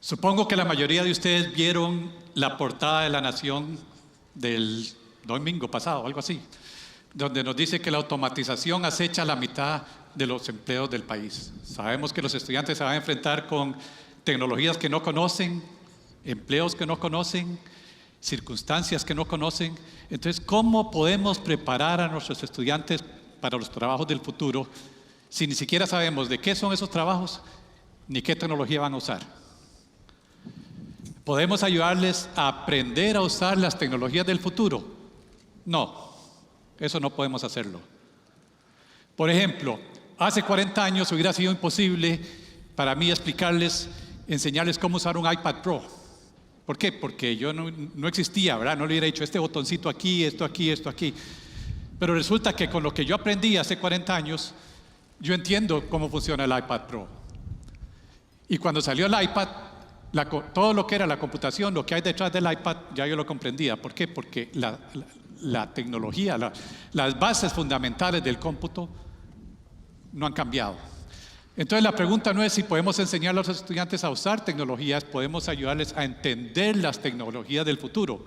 Supongo que la mayoría de ustedes vieron la portada de La Nación del domingo pasado, algo así, donde nos dice que la automatización acecha la mitad de los empleos del país. Sabemos que los estudiantes se van a enfrentar con tecnologías que no conocen, empleos que no conocen, circunstancias que no conocen. Entonces, ¿cómo podemos preparar a nuestros estudiantes para los trabajos del futuro si ni siquiera sabemos de qué son esos trabajos ni qué tecnología van a usar? ¿Podemos ayudarles a aprender a usar las tecnologías del futuro? No, eso no podemos hacerlo. Por ejemplo, hace 40 años hubiera sido imposible para mí enseñarles cómo usar un iPad Pro. ¿Por qué? Porque yo no existía, ¿verdad? No le hubiera dicho este botoncito aquí, esto aquí, esto aquí. Pero resulta que con lo que yo aprendí hace 40 años, yo entiendo cómo funciona el iPad Pro. Y cuando salió el iPad, todo lo que era la computación, lo que hay detrás del iPad, ya yo lo comprendía. ¿Por qué? Porque la tecnología, las bases fundamentales del cómputo no han cambiado. Entonces la pregunta no es si podemos enseñar a los estudiantes a usar tecnologías, podemos ayudarles a entender las tecnologías del futuro.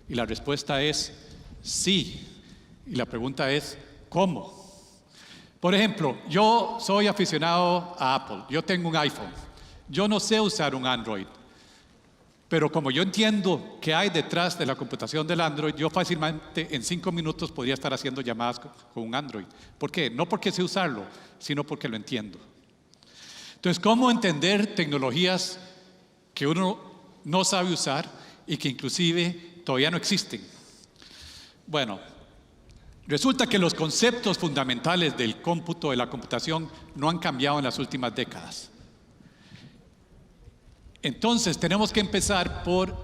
Y la respuesta es sí. Y la pregunta es ¿cómo? Por ejemplo, yo soy aficionado a Apple, yo tengo un iPhone, yo no sé usar un Android, pero como yo entiendo qué hay detrás de la computación del Android, yo fácilmente en 5 minutos podría estar haciendo llamadas con un Android. ¿Por qué? No porque sé usarlo, sino porque lo entiendo. Entonces, ¿cómo entender tecnologías que uno no sabe usar y que inclusive todavía no existen? Bueno, resulta que los conceptos fundamentales del cómputo, de la computación, no han cambiado en las últimas décadas. Entonces, tenemos que empezar por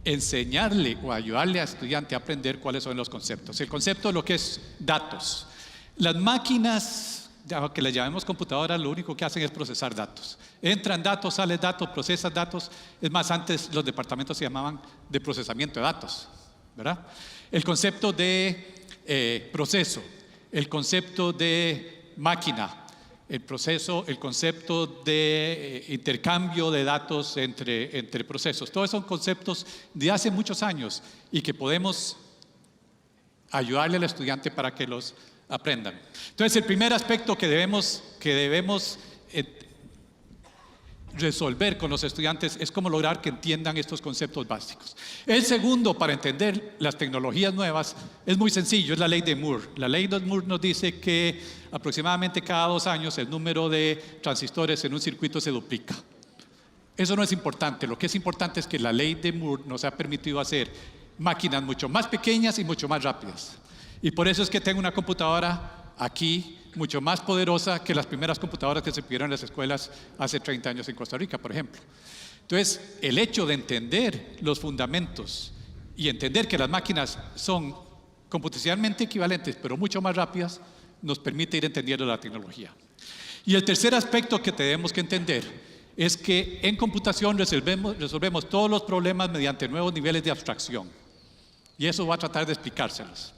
enseñarle o ayudarle al estudiante a aprender cuáles son los conceptos. El concepto de lo que es datos. Las máquinas, que les llamemos computadoras, lo único que hacen es procesar datos. Entran datos, salen datos, procesan datos. Es más, antes los departamentos se llamaban de procesamiento de datos, ¿verdad? El concepto de proceso, el concepto de máquina, el concepto de intercambio de datos entre procesos. Todos son conceptos de hace muchos años y que podemos ayudarle al estudiante para que los aprendan. Entonces, el primer aspecto que debemos resolver con los estudiantes es cómo lograr que entiendan estos conceptos básicos. El segundo, para entender las tecnologías nuevas, es muy sencillo, es la ley de Moore. La ley de Moore nos dice que aproximadamente cada 2 años el número de transistores en un circuito se duplica. Eso no es importante, lo que es importante es que la ley de Moore nos ha permitido hacer máquinas mucho más pequeñas y mucho más rápidas. Y por eso es que tengo una computadora aquí mucho más poderosa que las primeras computadoras que se pidieron en las escuelas hace 30 años en Costa Rica, por ejemplo. Entonces, el hecho de entender los fundamentos y entender que las máquinas son computacionalmente equivalentes, pero mucho más rápidas, nos permite ir entendiendo la tecnología. Y el tercer aspecto que tenemos que entender es que en computación resolvemos todos los problemas mediante nuevos niveles de abstracción. Y eso voy a tratar de explicárselos.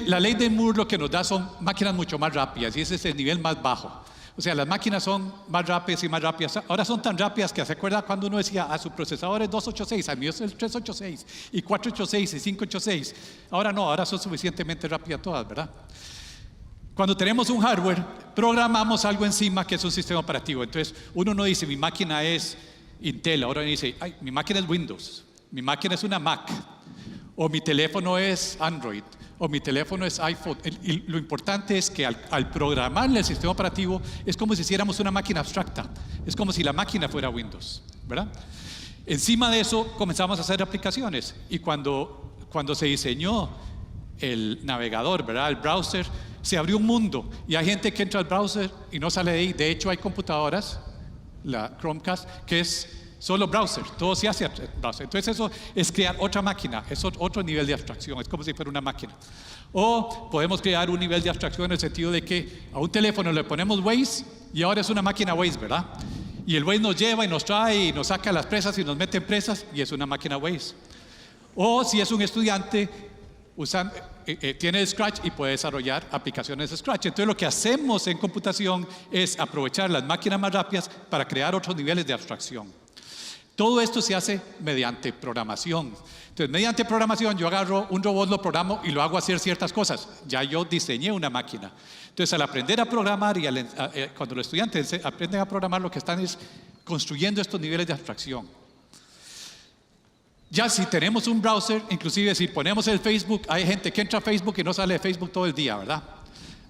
La ley de Moore lo que nos da son máquinas mucho más rápidas y ese es el nivel más bajo. O sea, las máquinas son más rápidas y más rápidas. Ahora son tan rápidas que se acuerda cuando uno decía, su procesador es 286, al mío es el 386 y 486 y 586. Ahora no, ahora son suficientemente rápidas todas, ¿verdad? Cuando tenemos un hardware, programamos algo encima que es un sistema operativo. Entonces, uno no dice, mi máquina es Intel, ahora uno dice, mi máquina es Windows, mi máquina es una Mac, o mi teléfono es Android, o mi teléfono es iPhone. Y lo importante es que al programarle el sistema operativo es como si hiciéramos una máquina abstracta, es como si la máquina fuera Windows, ¿verdad? Encima de eso comenzamos a hacer aplicaciones y cuando se diseñó el navegador, ¿verdad? El browser, se abrió un mundo y hay gente que entra al browser y no sale de ahí. De hecho, hay computadoras, la Chromecast, que es solo browser, todo se hace browser. Entonces eso es crear otra máquina, es otro nivel de abstracción, es como si fuera una máquina. O podemos crear un nivel de abstracción en el sentido de que a un teléfono le ponemos Waze y ahora es una máquina Waze, ¿verdad? Y el Waze nos lleva y nos trae y nos saca las presas y nos mete en presas y es una máquina Waze. O si es un estudiante, tiene Scratch y puede desarrollar aplicaciones de Scratch. Entonces lo que hacemos en computación es aprovechar las máquinas más rápidas para crear otros niveles de abstracción. Todo esto se hace mediante programación. Entonces, mediante programación yo agarro un robot, lo programo y lo hago hacer ciertas cosas. Ya yo diseñé una máquina. Entonces, al aprender a programar y cuando los estudiantes aprenden a programar, lo que están es construyendo estos niveles de abstracción. Ya si tenemos un browser, inclusive si ponemos el Facebook, hay gente que entra a Facebook y no sale de Facebook todo el día, ¿verdad?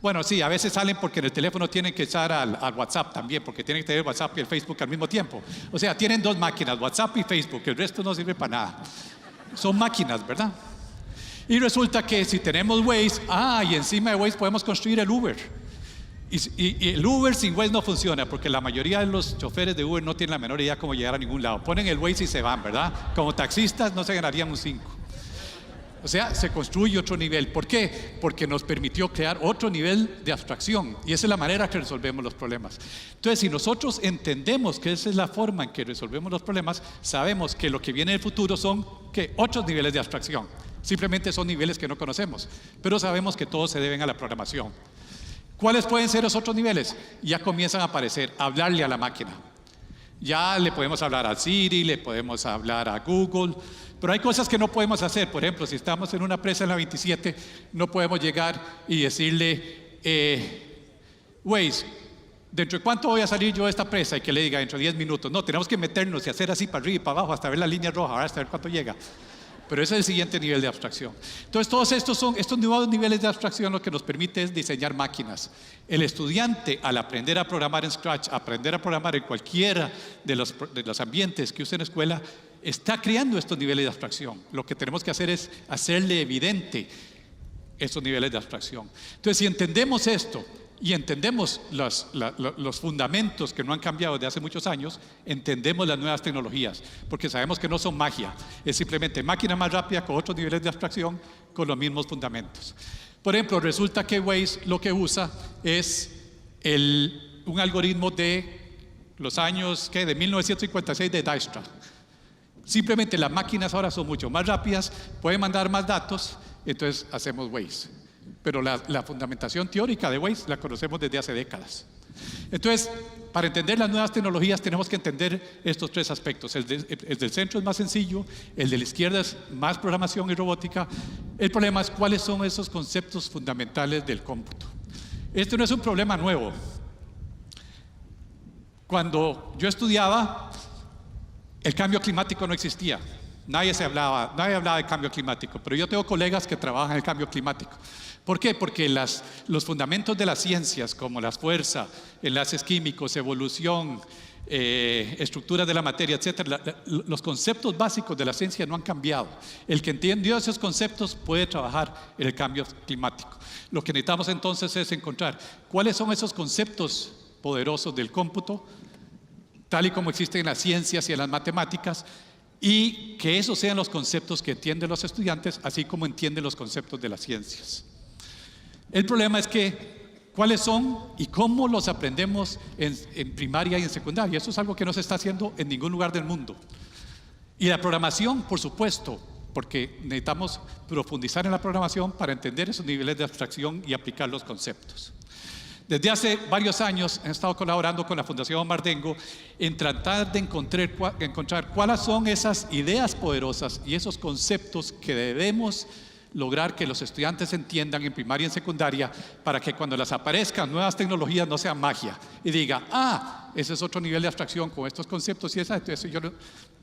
Bueno, sí, a veces salen porque en el teléfono tienen que echar al WhatsApp también, porque tienen que tener WhatsApp y el Facebook al mismo tiempo. O sea, tienen dos máquinas, WhatsApp y Facebook, el resto no sirve para nada. Son máquinas, ¿verdad? Y resulta que si tenemos Waze, y encima de Waze podemos construir el Uber. Y el Uber sin Waze no funciona, porque la mayoría de los choferes de Uber no tienen la menor idea cómo llegar a ningún lado. Ponen el Waze y se van, ¿verdad? Como taxistas no se ganarían un 5. O sea, se construye otro nivel. ¿Por qué? Porque nos permitió crear otro nivel de abstracción. Y esa es la manera que resolvemos los problemas. Entonces, si nosotros entendemos que esa es la forma en que resolvemos los problemas, sabemos que lo que viene en el futuro son otros niveles de abstracción. Simplemente son niveles que no conocemos. Pero sabemos que todos se deben a la programación. ¿Cuáles pueden ser los otros niveles? Ya comienzan a aparecer, hablarle a la máquina. Ya le podemos hablar a Siri, le podemos hablar a Google, pero hay cosas que no podemos hacer. Por ejemplo, si estamos en una presa en la 27, no podemos llegar y decirle, Waze, ¿dentro de cuánto voy a salir yo de esta presa? Y que le diga, dentro de 10 minutos. No, tenemos que meternos y hacer así para arriba y para abajo hasta ver la línea roja, hasta ver cuánto llega. Pero ese es el siguiente nivel de abstracción. Entonces, todos estos nuevos niveles de abstracción lo que nos permite es diseñar máquinas. El estudiante, al aprender a programar en Scratch, aprender a programar en cualquiera de los ambientes que use en la escuela, está creando estos niveles de abstracción. Lo que tenemos que hacer es hacerle evidente estos niveles de abstracción. Entonces, si entendemos esto y entendemos los fundamentos que no han cambiado desde hace muchos años, entendemos las nuevas tecnologías, porque sabemos que no son magia, es simplemente máquina más rápida con otros niveles de abstracción con los mismos fundamentos. Por ejemplo, resulta que Waze lo que usa es un algoritmo de los años de 1956 de Dijkstra. Simplemente las máquinas ahora son mucho más rápidas, pueden mandar más datos, entonces hacemos Waze. Pero la fundamentación teórica de Waze la conocemos desde hace décadas. Entonces, para entender las nuevas tecnologías tenemos que entender estos tres aspectos. El del centro es más sencillo, el de la izquierda es más programación y robótica. El problema es cuáles son esos conceptos fundamentales del cómputo. Este no es un problema nuevo. Cuando yo estudiaba, el cambio climático no existía. Nadie hablaba de cambio climático, pero yo tengo colegas que trabajan en el cambio climático. ¿Por qué? Porque los fundamentos de las ciencias, como la fuerza, enlaces químicos, evolución, estructuras de la materia, etcétera, los conceptos básicos de la ciencia no han cambiado. El que entendió esos conceptos puede trabajar en el cambio climático. Lo que necesitamos entonces es encontrar cuáles son esos conceptos poderosos del cómputo, tal y como existen en las ciencias y en las matemáticas, y que esos sean los conceptos que entienden los estudiantes, así como entienden los conceptos de las ciencias. El problema es que, ¿cuáles son y cómo los aprendemos en primaria y en secundaria? Eso es algo que no se está haciendo en ningún lugar del mundo. Y la programación, por supuesto, porque necesitamos profundizar en la programación para entender esos niveles de abstracción y aplicar los conceptos. Desde hace varios años he estado colaborando con la Fundación Mardengo en tratar de encontrar cuáles son esas ideas poderosas y esos conceptos que debemos lograr que los estudiantes entiendan en primaria y en secundaria para que cuando les aparezcan nuevas tecnologías no sean magia y diga, ese es otro nivel de abstracción con estos conceptos y eso yo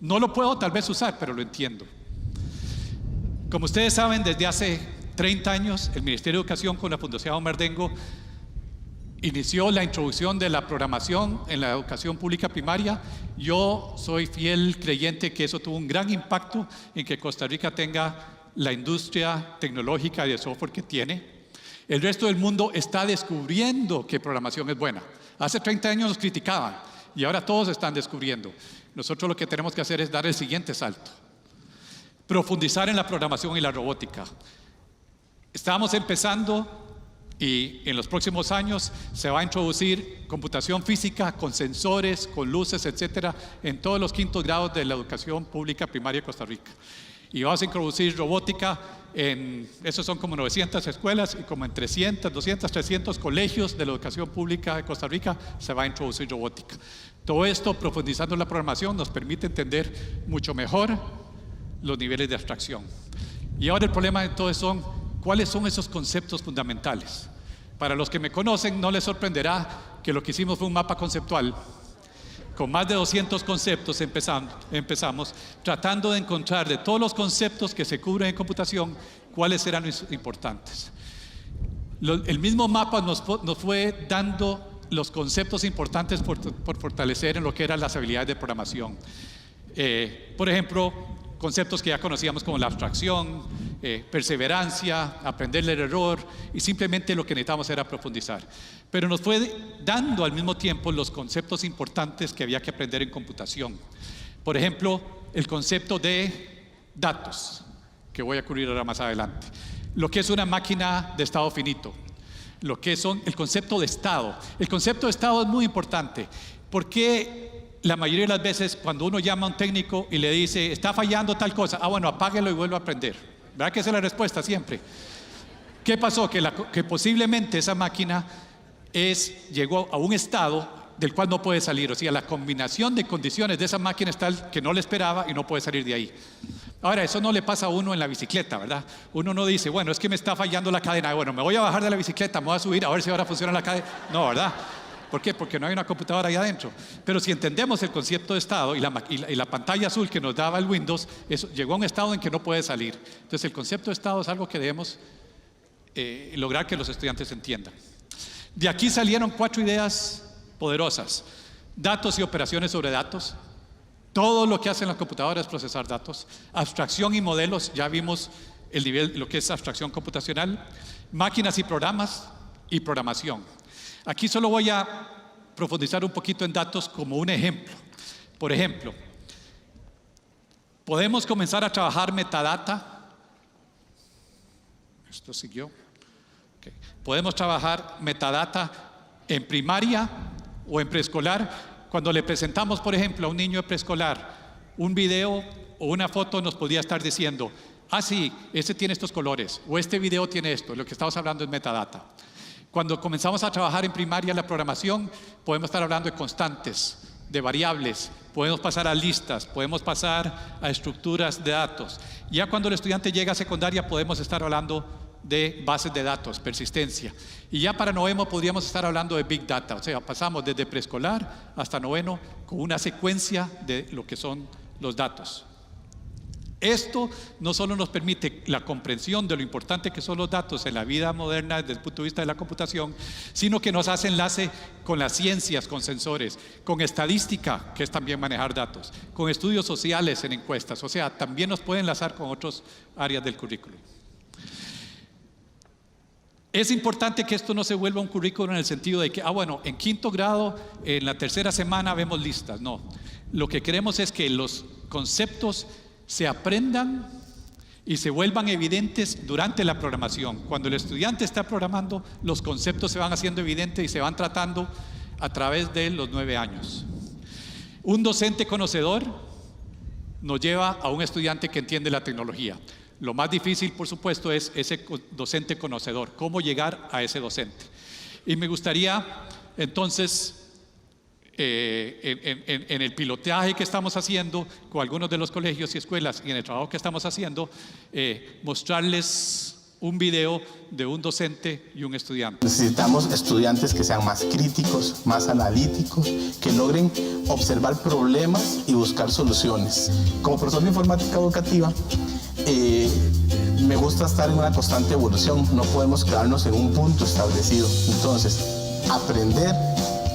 no lo puedo tal vez usar, pero lo entiendo. Como ustedes saben, desde hace 30 años el Ministerio de Educación con la Fundación Mardengo inició la introducción de la programación en la educación pública primaria. Yo soy fiel creyente que eso tuvo un gran impacto en que Costa Rica tenga la industria tecnológica y de software que tiene. El resto del mundo está descubriendo que programación es buena. Hace 30 años nos criticaban y ahora todos están descubriendo. Nosotros lo que tenemos que hacer es dar el siguiente salto. Profundizar en la programación y la robótica. Estamos empezando y en los próximos años se va a introducir computación física con sensores, con luces, etcétera, en todos los quintos grados de la educación pública primaria de Costa Rica. Y vamos a introducir robótica esos son como 900 escuelas y como en 300, 200, 300 colegios de la educación pública de Costa Rica se va a introducir robótica. Todo esto, profundizando en la programación, nos permite entender mucho mejor los niveles de abstracción. Y ahora el problema entonces son, ¿cuáles son esos conceptos fundamentales? Para los que me conocen, no les sorprenderá que lo que hicimos fue un mapa conceptual. Con más de 200 conceptos empezamos tratando de encontrar de todos los conceptos que se cubren en computación, cuáles eran los importantes. El mismo mapa nos fue dando los conceptos importantes por fortalecer en lo que eran las habilidades de programación. Por ejemplo, conceptos que ya conocíamos como la abstracción, perseverancia, aprender del error, y simplemente lo que necesitábamos era profundizar. Pero nos fue dando al mismo tiempo los conceptos importantes que había que aprender en computación. Por ejemplo, el concepto de datos, que voy a cubrir ahora más adelante. Lo que es una máquina de estado finito. Lo que son el concepto de estado. El concepto de estado es muy importante. Porque la mayoría de las veces cuando uno llama a un técnico y le dice, está fallando tal cosa, bueno, apáguelo y vuelva a aprender. ¿Verdad que esa es la respuesta siempre? ¿Qué pasó? Que posiblemente esa máquina llegó a un estado del cual no puede salir. O sea, la combinación de condiciones de esa máquina es tal que no le esperaba y no puede salir de ahí. Ahora, eso no le pasa a uno en la bicicleta, ¿verdad? Uno no dice, bueno, es que me está fallando la cadena. Bueno, me voy a bajar de la bicicleta, me voy a subir a ver si ahora funciona la cadena. No, ¿verdad? ¿Por qué? Porque no hay una computadora ahí adentro. Pero si entendemos el concepto de estado y la pantalla azul que nos daba el Windows, eso llegó a un estado en que no puede salir. Entonces, el concepto de estado es algo que debemos lograr que los estudiantes entiendan. De aquí salieron 4 ideas poderosas: datos y operaciones sobre datos. Todo lo que hacen las computadoras es procesar datos. Abstracción y modelos, ya vimos el nivel, lo que es abstracción computacional. Máquinas y programas y programación. Aquí solo voy a profundizar un poquito en datos como un ejemplo. Por ejemplo, podemos comenzar a trabajar metadata. Esto siguió. Okay. Podemos trabajar metadata en primaria o en preescolar. Cuando le presentamos, por ejemplo, a un niño de preescolar un video o una foto, nos podría estar diciendo, sí, este tiene estos colores, o este video tiene esto. Lo que estamos hablando es metadata. Cuando comenzamos a trabajar en primaria la programación, podemos estar hablando de constantes, de variables, podemos pasar a listas, podemos pasar a estructuras de datos. Ya cuando el estudiante llega a secundaria, podemos estar hablando de bases de datos, persistencia. Y ya para noveno podríamos estar hablando de Big Data. O sea, pasamos desde preescolar hasta noveno con una secuencia de lo que son los datos. Esto no solo nos permite la comprensión de lo importante que son los datos en la vida moderna desde el punto de vista de la computación, sino que nos hace enlace con las ciencias, con sensores, con estadística, que es también manejar datos, con estudios sociales en encuestas. O sea, también nos puede enlazar con otras áreas del currículum. Es importante que esto no se vuelva un currículum en el sentido de que, bueno, en quinto grado, en la tercera semana vemos listas. No, lo que queremos es que los conceptos se aprendan y se vuelvan evidentes durante la programación. Cuando el estudiante está programando, los conceptos se van haciendo evidentes y se van tratando a través de los 9 años. Un docente conocedor nos lleva a un estudiante que entiende la tecnología. Lo más difícil, por supuesto, es ese docente conocedor, cómo llegar a ese docente. Y me gustaría, entonces, en el pilotaje que estamos haciendo con algunos de los colegios y escuelas y en el trabajo que estamos haciendo, mostrarles un video de un docente y un estudiante. Necesitamos estudiantes que sean más críticos, más analíticos, que logren observar problemas y buscar soluciones. Como profesor de informática educativa, me gusta estar en una constante evolución. No podemos quedarnos en un punto establecido. Entonces, aprender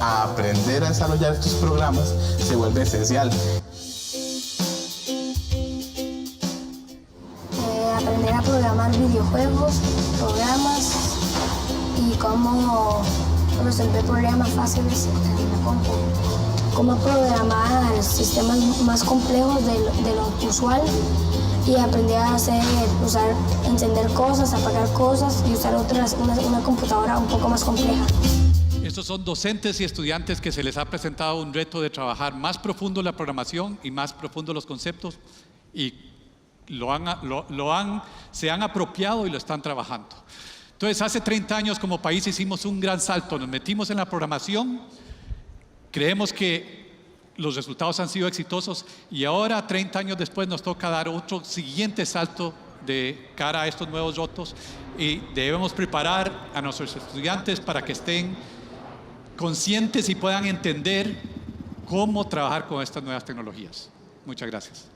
a desarrollar estos programas se vuelve esencial. Aprender a programar videojuegos, programas y cómo resolver problemas fáciles en la compu. Cómo programar sistemas más complejos de lo usual y aprender a encender cosas, apagar cosas y usar una computadora un poco más compleja. Estos son docentes y estudiantes que se les ha presentado un reto de trabajar más profundo la programación y más profundo los conceptos, y se han apropiado y lo están trabajando. Entonces, hace 30 años como país hicimos un gran salto, nos metimos en la programación, creemos que los resultados han sido exitosos y ahora, 30 años después, nos toca dar otro siguiente salto de cara a estos nuevos retos y debemos preparar a nuestros estudiantes para que estén conscientes y puedan entender cómo trabajar con estas nuevas tecnologías. Muchas gracias.